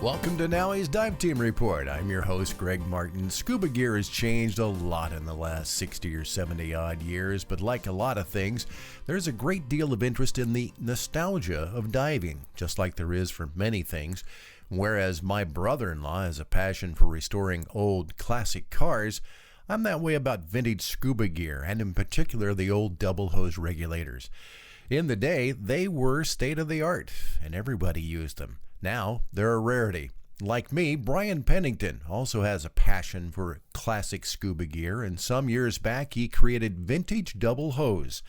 Welcome to NAUI's Dive Team Report. I'm your host, Greg Martin. Scuba gear has changed a lot in the last 60 or 70 odd years, but like a lot of things, there's a great deal of interest in the nostalgia of diving, just like there is for many things. Whereas my brother-in-law has a passion for restoring old classic cars, I'm that way about vintage scuba gear, and in particular the old double hose regulators. In the day, they were state-of-the-art, and everybody used them. Now, they're a rarity. Like me, Brian Pennington also has a passion for classic scuba gear, and some years back he created Vintage Double Hose.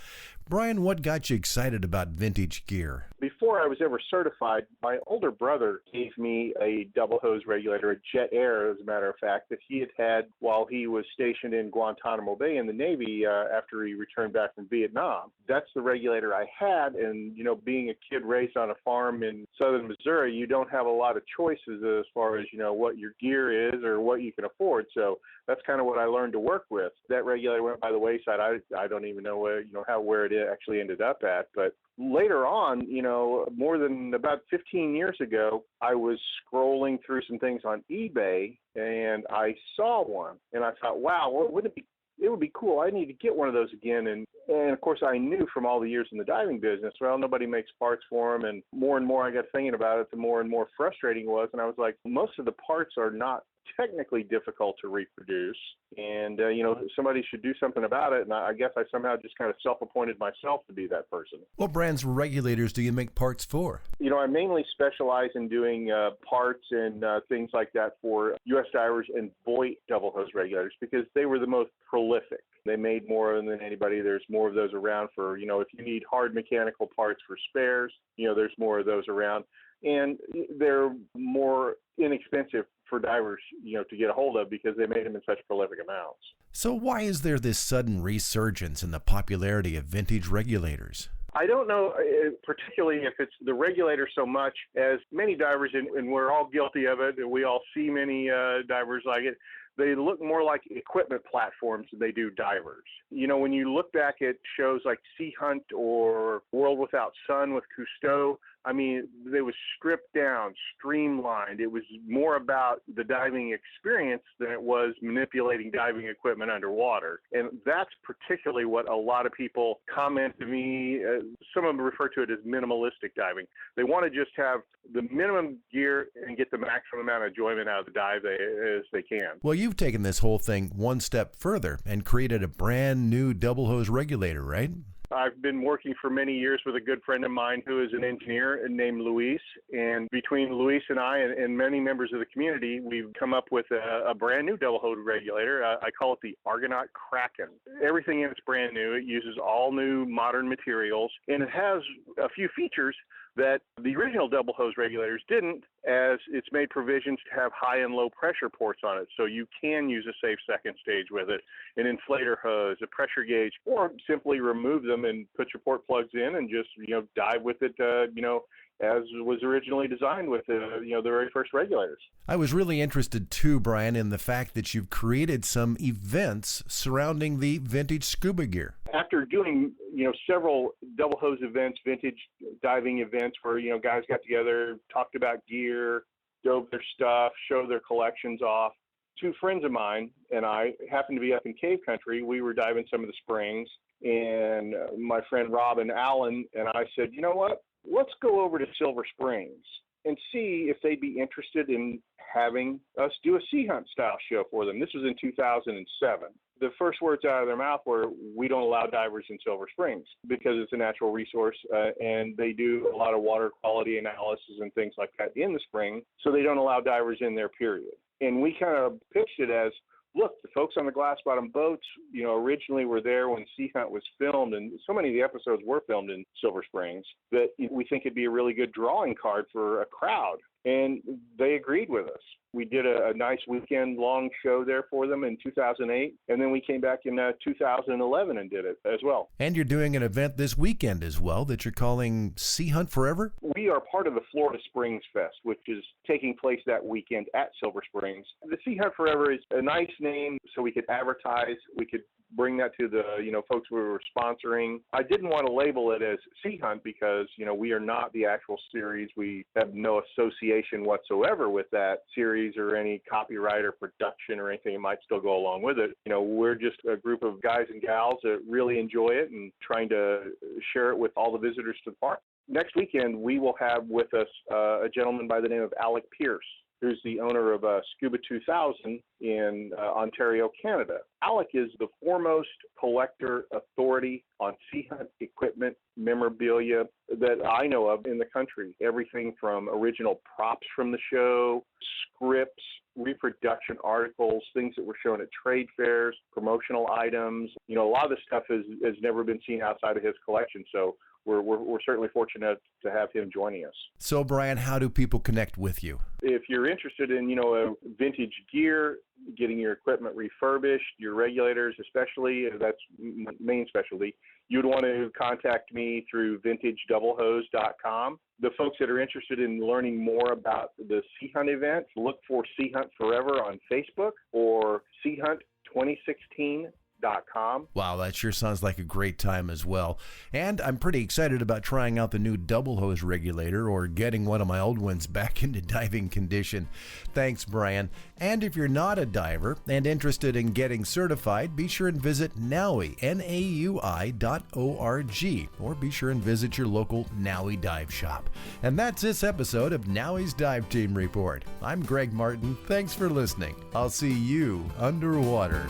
Brian, what got you excited about vintage gear? Before I was ever certified, my older brother gave me a double hose regulator, a Jet Air, as a matter of fact, that he had while he was stationed in Guantanamo Bay in the Navy after he returned back from Vietnam. That's the regulator I had, and, being a kid raised on a farm in southern Missouri, you don't have a lot of choices as far as, what your gear is or what you can afford. So that's kind of what I learned to work with. That regulator went by the wayside. I don't even know where it actually ended up at, but later on, more than about 15 years ago, I was scrolling through some things on eBay and I saw one and I thought, wow, it would be cool. I need to get one of those again. And of course, I knew from all the years in the diving business, well, nobody makes parts for them. And more I got thinking about it, the more and more frustrating it was. And I was like, most of the parts are not technically difficult to reproduce. And, somebody should do something about it. And I guess I somehow just kind of self-appointed myself to be that person. What brands of regulators do you make parts for? I mainly specialize in doing parts and things like that for U.S. divers and Voight double hose regulators because they were the most prolific. They made more than anybody. There's more of those around for, if you need hard mechanical parts for spares, there's more of those around. And they're more inexpensive for divers, to get a hold of because they made them in such prolific amounts. So why is there this sudden resurgence in the popularity of vintage regulators? I don't know particularly if it's the regulator so much as many divers, and we're all guilty of it, and we all see many divers like it, they look more like equipment platforms than they do divers. When you look back at shows like Sea Hunt or World Without Sun with Cousteau, they was stripped down, streamlined. It was more about the diving experience than it was manipulating diving equipment underwater. And that's particularly what a lot of people comment to me. Some of them refer to it as minimalistic diving. They want to just have the minimum gear and get the maximum amount of enjoyment out of the dive as they can. Well, you've taken this whole thing one step further and created a brand new double hose regulator, right? I've been working for many years with a good friend of mine who is an engineer named Luis. And between Luis and I and many members of the community, we've come up with a brand new double hose regulator. I call it the Argonaut Kraken. Everything in it's brand new. It uses all new modern materials, and it has a few features that the original double hose regulators didn't, as it's made provisions to have high and low pressure ports on it. So you can use a safe second stage with it, an inflator hose, a pressure gauge, or simply remove them and put your port plugs in and just, dive with it, as was originally designed with the very first regulators. I was really interested too, Brian, in the fact that you've created some events surrounding the vintage scuba gear. After doing, several double hose events, vintage diving events where, guys got together, talked about gear, dove their stuff, showed their collections off, two friends of mine and I happened to be up in cave country. We were diving some of the springs, and my friend Rob and Alan and I said, you know what? Let's go over to Silver Springs and see if they'd be interested in having us do a Sea Hunt style show for them. This was in 2007. The first words out of their mouth were, we don't allow divers in Silver Springs because it's a natural resource, and they do a lot of water quality analysis and things like that in the spring, so they don't allow divers in there, period. And we kind of pitched it as, look, the folks on the glass bottom boats, originally were there when Sea Hunt was filmed, and so many of the episodes were filmed in Silver Springs that we think it'd be a really good drawing card for a crowd. And they agreed with us. We did a nice weekend-long show there for them in 2008, and then we came back in 2011 and did it as well. And you're doing an event this weekend as well that you're calling Sea Hunt Forever? We are part of the Florida Springs Fest, which is taking place that weekend at Silver Springs. The Sea Hunt Forever is a nice name so we could advertise, we could bring that to the, folks we were sponsoring. I didn't want to label it as Sea Hunt because, we are not the actual series. We have no association whatsoever with that series or any copyright or production or anything that might still go along with it. We're just a group of guys and gals that really enjoy it and trying to share it with all the visitors to the park. Next weekend, we will have with us a gentleman by the name of Alec Pierce, who's the owner of Scuba 2000 in Ontario, Canada. Alec is the foremost collector authority on sea hunt equipment, memorabilia that I know of in the country. Everything from original props from the show, scripts, reproduction articles, things that were shown at trade fairs, promotional items. A lot of this stuff has never been seen outside of his collection. So we're certainly fortunate to have him joining us. So, Brian, how do people connect with you? If you're interested in, vintage gear, getting your equipment refurbished, your regulators especially, that's main specialty, you'd want to contact me through vintagedoubleHose.com. The folks that are interested in learning more about the Sea Hunt event, look for Sea Hunt Forever on Facebook or Sea Hunt 2016. Wow, that sure sounds like a great time as well. And I'm pretty excited about trying out the new double hose regulator or getting one of my old ones back into diving condition. Thanks, Brian. And if you're not a diver and interested in getting certified, be sure and visit NAUI, NAUI.org, or be sure and visit your local NAUI dive shop. And that's this episode of NAUI's Dive Team Report. I'm Greg Martin. Thanks for listening. I'll see you underwater.